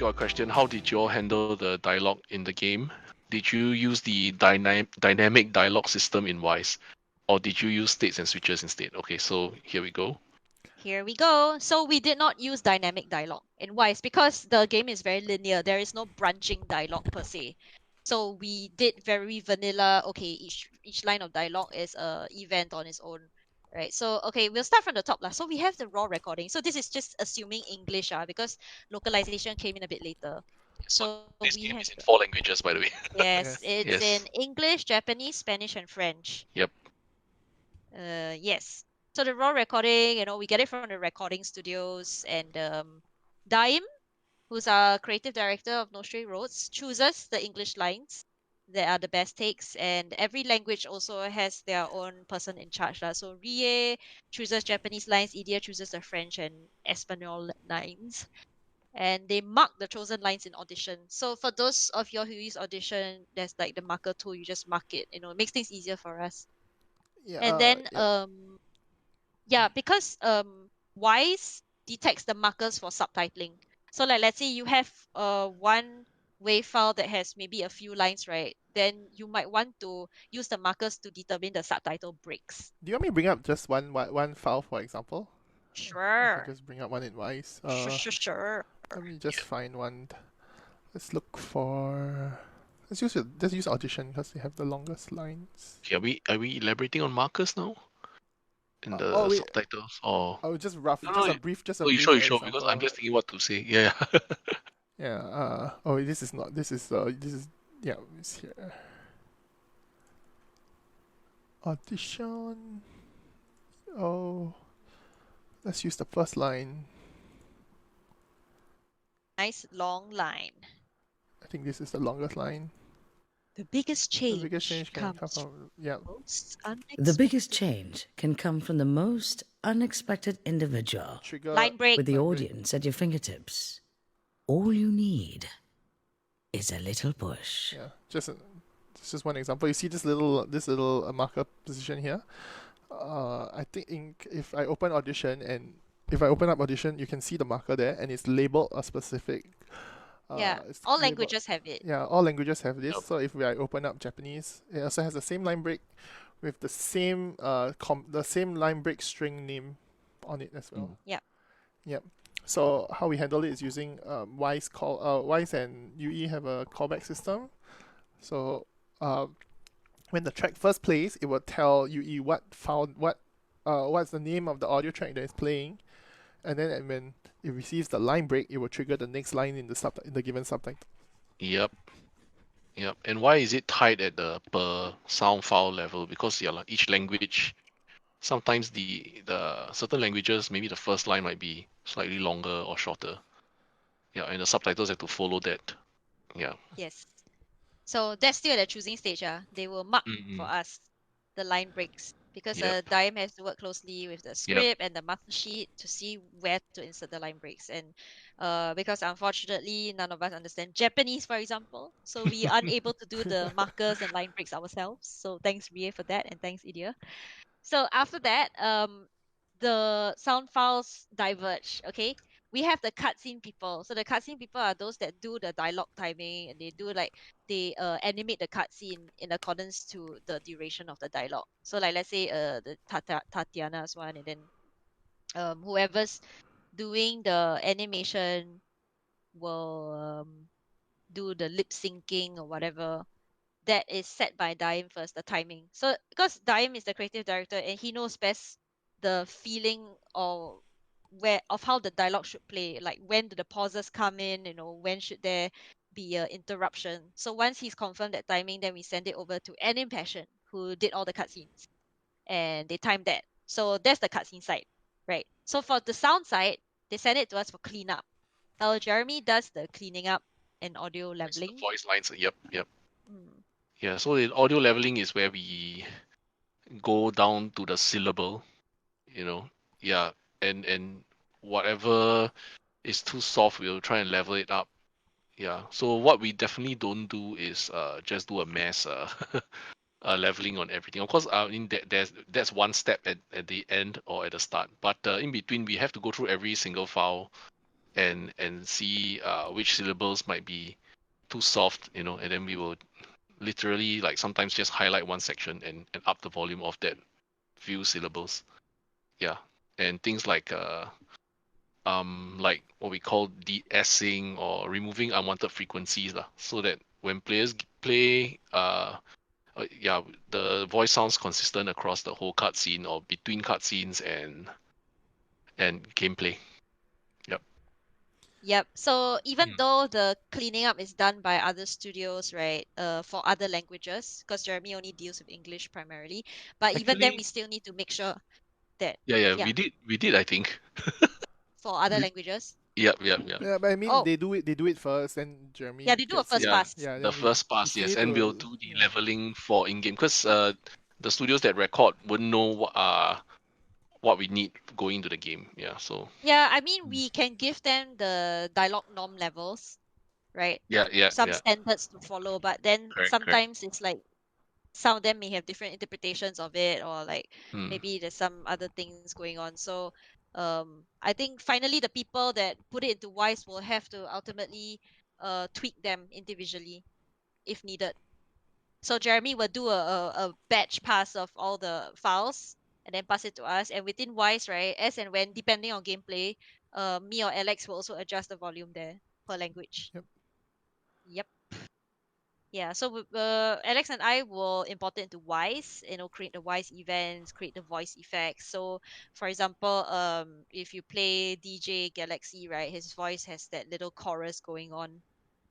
got a question. How did you all handle the dialogue in the game? Did you use the dynamic dialogue system in Wise, or did you use states and switches instead? Okay, so here we go. Here we go. So we did not use dynamic dialogue in Wise because the game is very linear. There is no branching dialogue per se. So we did very vanilla. Okay, each line of dialogue is a event on its own, right? So okay, we'll start from the top lah. So we have the raw recording. So this is just assuming English because localization came in a bit later. So So this we game have is in 4 languages, by the way. yes, Yes. it's Yes. in English, Japanese, Spanish, and French. Yep. Yes. So the raw recording, we get it from the recording studios, and Daim, who's our creative director of No Stray Roads, chooses the English lines that are the best takes, and every language also has their own person in charge. So Rie chooses Japanese lines, Idia chooses the French and Espanol lines, and they mark the chosen lines in Audition. So for those of you who use Audition, there's like the marker tool. You just mark it. It makes things easier for us. Yeah. And then Yeah. because Wise detects the markers for subtitling. So like let's say you have one wave file that has maybe a few lines, right? Then you might want to use the markers to determine the subtitle breaks. Do you want me to bring up just one file, for example? I Sure. can just bring up one in Wise. Sure. Let me just find one. Let's look for. Let's use Audition because they have the longest lines. Okay, are we elaborating on markers now in the oh, wait. subtitles, or? Oh, just rough, No, just no, a brief, Oh, you sure? Because example. I'm just thinking what to say. Yeah. Yeah. Oh, this is not. This is. Yeah. It's here. Audition. Oh. Let's use the first line. Nice long line. I think this is the longest line. The biggest change, The biggest change can come from. Yeah. most The unexpected. biggest change can come from the most unexpected individual. Trigger. Line break. With the Line break. audience at your fingertips. All you need is a little push. Yeah. Just one example. You see this little marker position here. I think if I open Audition and if I open up Audition, you can see the marker there, and it's labeled a specific. Yeah, it's all labeled- languages have it. Yeah, all languages have this. Yep. So if I open up Japanese, it also has the same line break with the same the same line break string name on it as well. Yep. So how we handle it is using Wise and UE have a callback system. So when the track first plays, it will tell UE what's the name of the audio track that is playing, and then when it receives the line break, it will trigger the next line in the given subtitle. Yep. And why is it tied at the per sound file level? Because each language, sometimes the certain languages, maybe the first line might be slightly longer or shorter. Yeah, and the subtitles have to follow that. Yeah. Yes. So that's still at the choosing stage. They will mark for us the line breaks because Yep. Dime has to work closely with the script and the master sheet to see where to insert the line breaks. And because unfortunately none of us understand Japanese, for example, so we are unable to do the markers and line breaks ourselves. So thanks Rie for that, and thanks Idia. So after that, the sound files diverge. Okay, we have the cutscene people. So the cutscene people are those that do the dialogue timing, and they animate the cutscene in accordance to the duration of the dialogue. So like let's say the Tatiana's one, and then whoever's doing the animation will do the lip syncing or whatever. That is set by Daim first, the timing. So because Daim is the creative director and he knows best the feeling or of how the dialogue should play, like when do the pauses come in, when should there be a interruption. So once he's confirmed that timing, then we send it over to Anim Passion, who did all the cutscenes, and they timed that. So that's the cutscene side, right? So for the sound side, they send it to us for cleanup. Jeremy does the cleaning up and audio leveling. The voice lines. Yep. Mm. Yeah. So the audio leveling is where we go down to the syllable. Yeah, and whatever is too soft, we'll try and level it up. Yeah. So what we definitely don't do is just do a mass leveling on everything. Of course, I mean that's one step at the end or at the start, but in between we have to go through every single file and see which syllables might be too soft, and then we will literally like sometimes just highlight one section and up the volume of that few syllables. Yeah. And things like what we call de-essing or removing unwanted frequencies lah, so that when players play yeah, the voice sounds consistent across the whole cutscene or between cutscenes and gameplay. Yep. Yep. So even Mm. though the cleaning up is done by other studios, right, for other languages, because Jeremy only deals with English primarily, but even then we Actually, still need to make sure that, yeah, yeah, we did, I think. for other We, languages. yep. Yeah, but I mean, Oh, they do it first, and yeah, Jeremy they do a gets first it. Yeah, pass. Yeah, the then first we pass, still yes, need and we'll to. do the Yeah. leveling for in-game because the studios that record wouldn't know what we need going into the game. Yeah, so Yeah, I mean, we can give them the dialogue norm levels, right? Some yeah, standards to follow, but then correct. sometimes it's like some of them may have different interpretations of it, or like Hmm. maybe there's some other things going on. So I think finally the people that put it into Wise will have to ultimately tweak them individually if needed. So Jeremy will do a batch pass of all the files and then pass it to us. And within Wise, right, as and when, depending on gameplay, me or Alex will also adjust the volume there per language. Yep. Yep. Yeah, so Alex and I will import it into Wise, create the Wise events, create the voice effects. So, for example, if you play DJ Galaxy, right, his voice has that little chorus going on.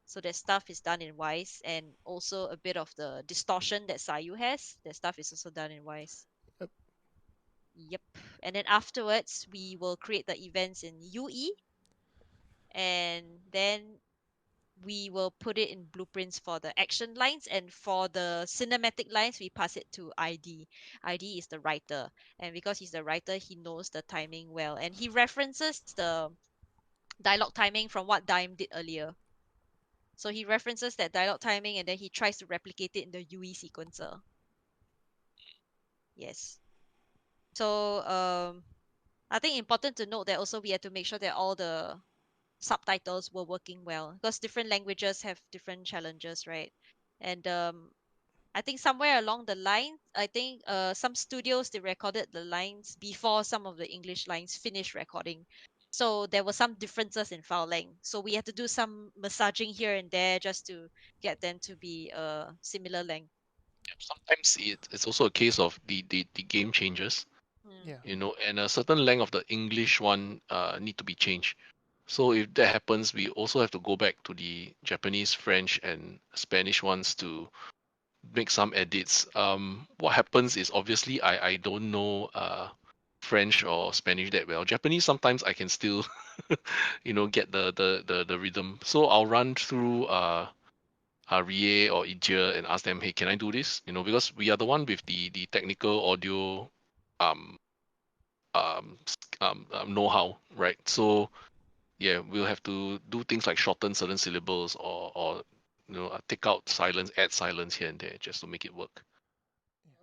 So that stuff is done in Wise, and also a bit of the distortion that Sayu has. That stuff is also done in Wise. Yep. Yep. And then afterwards, we will create the events in UE, and then we will put it in blueprints for the action lines, and for the cinematic lines we pass it to id is the writer, and because he's the writer he knows the timing well, and he references the dialogue timing from what Dime did earlier. So he references that dialogue timing and then he tries to replicate it in the UE sequencer. Yes. So I think important to note that also we have to make sure that all the subtitles were working well, because different languages have different challenges, right? And I think somewhere along the line, I think some studios they recorded the lines before some of the English lines finished recording. So there were some differences in file length. So we had to do some massaging here and there just to get them to be similar length. Sometimes it's also a case of the game changes, Mm. Yeah. and a certain length of the English one need to be changed. So if that happens, we also have to go back to the Japanese, French, and Spanish ones to make some edits. What happens is obviously I don't know French or Spanish that well. Japanese sometimes I can still get the rhythm. So I'll run through Rie or Ijia and ask them, hey, can I do this? Because we are the one with the technical audio um know-how, right? So yeah, we'll have to do things like shorten certain syllables or take out silence, add silence here and there just to make it work.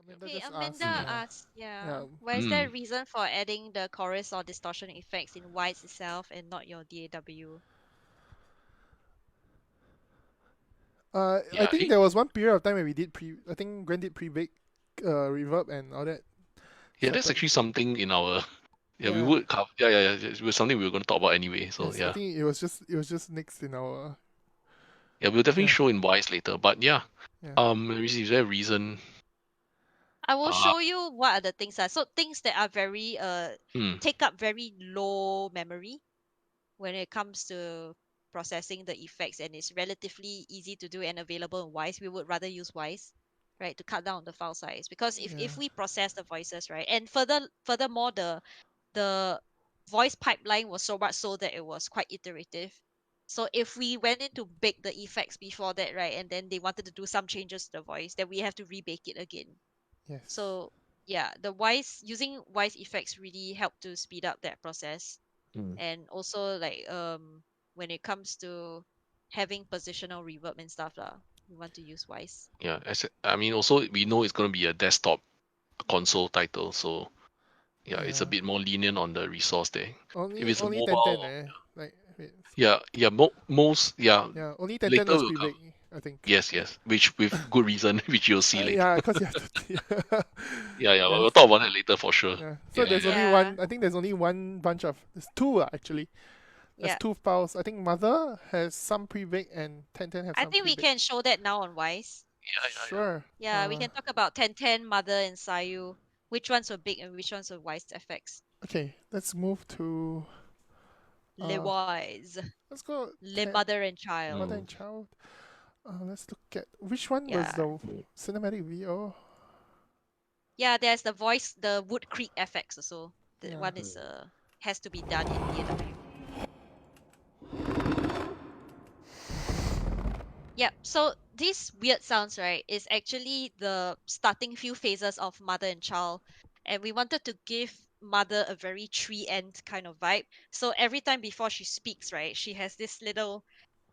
Amanda Okay, just Amanda asked. Mm. asks, yeah, Yeah. why is there a Mm. reason for adding the chorus or distortion effects in Wise itself and not your DAW? I Yeah, think there was one period of time where we did pre. I think Gwen did pre-bake, reverb and all that yeah, that's separate. actually something in our yeah, we Yeah. would cover. Yeah. It was something we were going to talk about anyway. So Yes, I yeah, think it was just next in our. yeah, we'll definitely Yeah. show in Wise later. But yeah, Yeah. is there a reason? I will Uh, show you what are the things are. So things that are very hmm, take up very low memory when it comes to processing the effects, and it's relatively easy to do and available in Wise, we would rather use Wise, right, to cut down the file size. Because Yeah. if we process the voices, right, and furthermore the voice pipeline was so much so that it was quite iterative. So if we went in to bake the effects before that, right, and then they wanted to do some changes to the voice, then we have to rebake it again. Yes. So yeah, the Wise using Wise effects really helped to speed up that process. hmm, And also like when it comes to having positional reverb and stuff lah, we want to use Wise. yeah, I mean, also we know it's going to be a desktop console title, so yeah, it's a Yeah. bit more lenient on the resource there. If Only it's a only 1010 mobile, eh. Like Yeah, most, yeah. Yeah, only 1010 Later was will come. pre-baked, I think. Yes, which with good reason, which you'll see later. Yeah, because you have to. Yeah, we'll talk about that later for sure. Yeah. So there's only one. I think there's only one bunch of. There's two actually. There's two files. I think Mother has some pre-baked and 1010 have some I think we pre-baked. can show that now on Wise. Yeah. Sure. Yeah, we can talk about 1010, Mother, and Sayu. Which ones were big and which ones were Wise FX? Okay, let's move to. Le Wise. Let's go. Le Mother and Child. Mother and Child. Let's look at which one was the cinematic VO. Yeah, there's the voice, the Wood Creek FX also. The one is has to be done in DAW. Yep. So these weird sounds, right, is actually the starting few phases of Mother and Child, and we wanted to give Mother a very tree end kind of vibe. So every time before she speaks, right, she has this little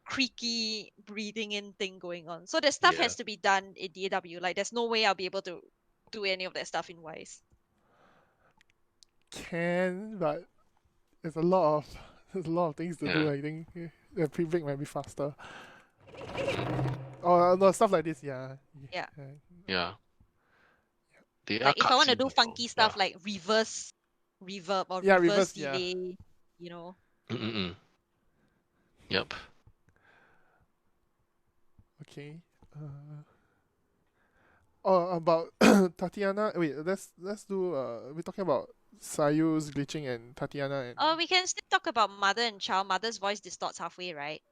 creaky breathing in thing going on. So the stuff has to be done in DAW. Like there's no way I'll be able to do any of that stuff in Wise. Can, but there's a lot of things to do. I think the pre-break might be faster. Oh no, stuff like this, Yeah. Like if I want to do funky stuff like reverse reverb or reverse delay, you know. Yep. Okay. About Tatiana. Wait, let's do. We're talking about Sayu's glitching and Tatiana. And we can still talk about Mother and Child. Mother's voice distorts halfway, right?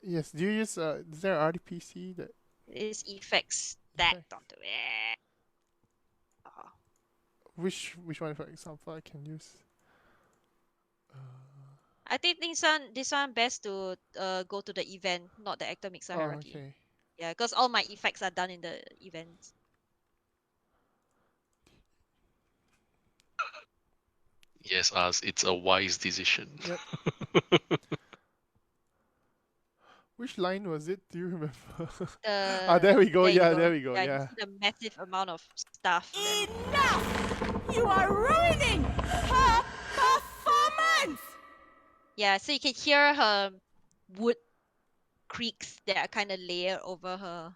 Yes. Do you use? Is there an RDPC that? It's effects stacked onto it. Which one, for example, I can use? I think this one best to go to the event, not the actor mixer hierarchy. Okay. Yeah, because all my effects are done in the events. Yes, it's a wise decision. Yep. Which line was it? Do you remember? There we go. There we go. Yeah. The massive amount of stuff. Enough! You are ruining her performance! Yeah, so you can hear her wood creaks that are kind of layered over her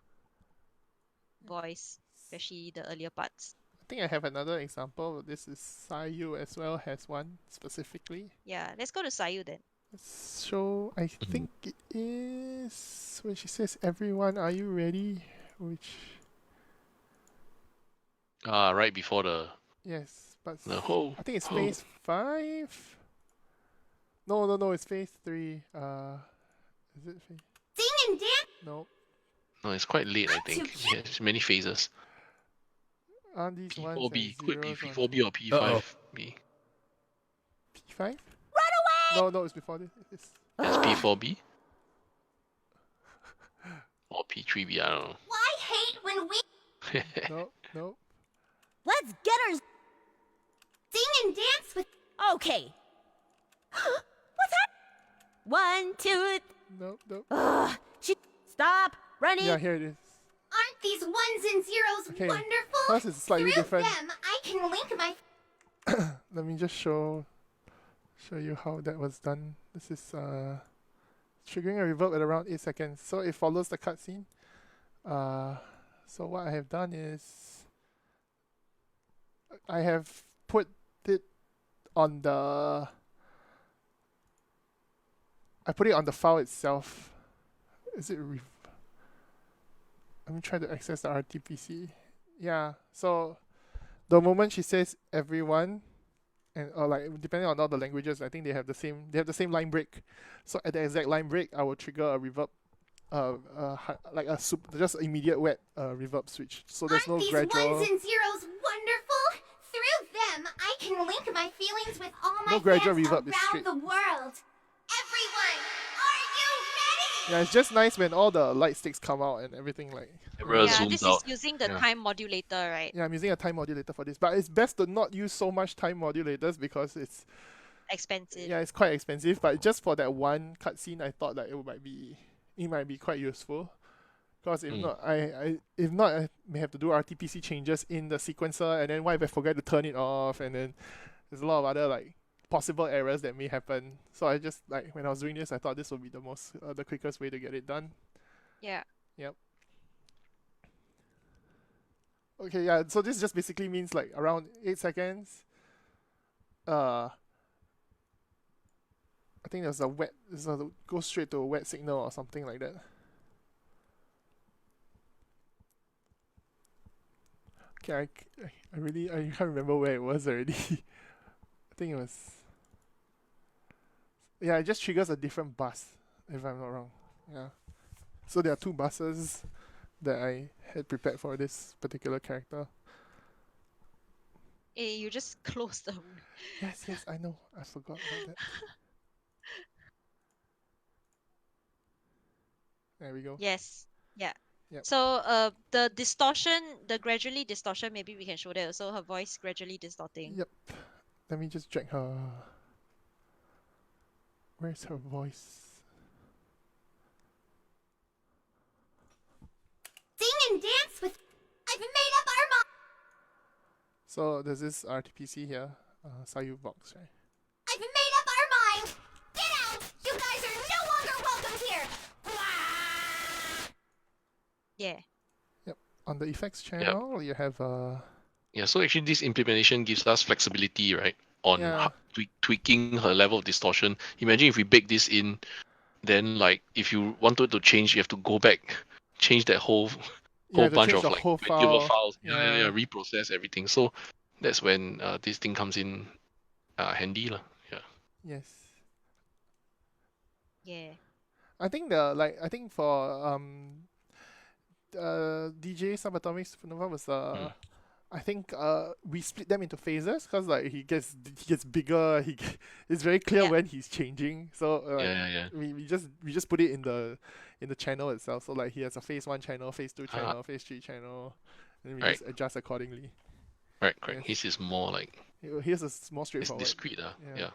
voice, especially the earlier parts. I think I have another example. This is Sayu as well, has one specifically. Yeah, let's go to Sayu then. So I think it is when she says, "Everyone, are you ready?" Which. Right before the. Yes, but the whole. I think it's phase 5. No, it's phase 3. Is it phase? Sing and dance. No. No, it's quite late. I think there's many phases. Aren't these P4B could be zeros P4B or P5B. P5? Run away! No, it's before this. It's P4B or P3B. I don't know. Why hate when we? No. Let's get her. Sing and dance with. Okay. What's that? 1, 2. No. Stop running. Yeah, here it is. Aren't these ones and zeros wonderful? Plus it's slightly Through different. them, I can link my. Let me just show you how that was done. This is triggering a reverb at around 8 seconds. So it follows the cutscene. So what I have done is I have put it on the. I put it on the file itself. Is it? Let me try to access the RTPC. Yeah. So the moment she says "everyone," and or like depending on all the languages, I think they have the same line break. So at the exact line break, I will trigger a reverb, like a just immediate wet reverb switch. So there's no gradual. Aren't these ones and zeros wonderful? Through them, I can link my feelings with all my No gradual fans reverb, it's around straight. the world. Everyone, are you ready? Yeah, it's just nice when all the light sticks come out and everything like. This is using the time modulator, right? Yeah, I'm using a time modulator for this, but it's best to not use so much time modulators because it's expensive. Yeah, it's quite expensive. But just for that one cutscene, I thought that it might be quite useful. Because if not, I may have to do RTPC changes in the sequencer, and then what if I forget to turn it off, and then there's a lot of other like possible errors that may happen. So I just like when I was doing this, I thought this would be the quickest way to get it done. Yeah. Yep. Okay, yeah. So this just basically means like around 8 seconds. I think there's a wet. Go straight to a wet signal or something like that. Okay, I can't remember where it was already. I think it was. Yeah, it just triggers a different bus, if I'm not wrong. Yeah. So there are 2 buses that I had prepared for this particular character. Hey, you just closed the. Yes, I know. I forgot about that. There we go. Yes. Yeah. Yep. So the distortion, the gradually distortion, maybe we can show that also, her voice gradually distorting. Yep. Let me just check her. Where's her voice? Sing and dance with. I've made up our mind. So there's this RTPC here, Sayu box, right? I've made up our mind. Get out! You guys are no longer welcome here. Yeah. Yep. On the effects channel, you have Yeah, so actually this implementation gives us flexibility, right? On Yeah. tweaking her level of distortion. Imagine if we bake this in, then like if you wanted to change, you have to go back, change that whole to bunch change of the like whole manual file. files, Yeah. reprocess everything. So that's when this thing comes in handy lah. Yeah. Yes. Yeah. I think for DJ Subatomic Supernova was I think we split them into phases because like he gets bigger. It's very clear Yeah. when he's changing. So Yeah. we just put it in the channel itself. So like he has a phase 1 channel, phase 2 channel, phase 3 channel, and we just adjust accordingly. Right, correct. Yes. His is more like Here's a more it's straightforward. discrete. Yeah. Yeah.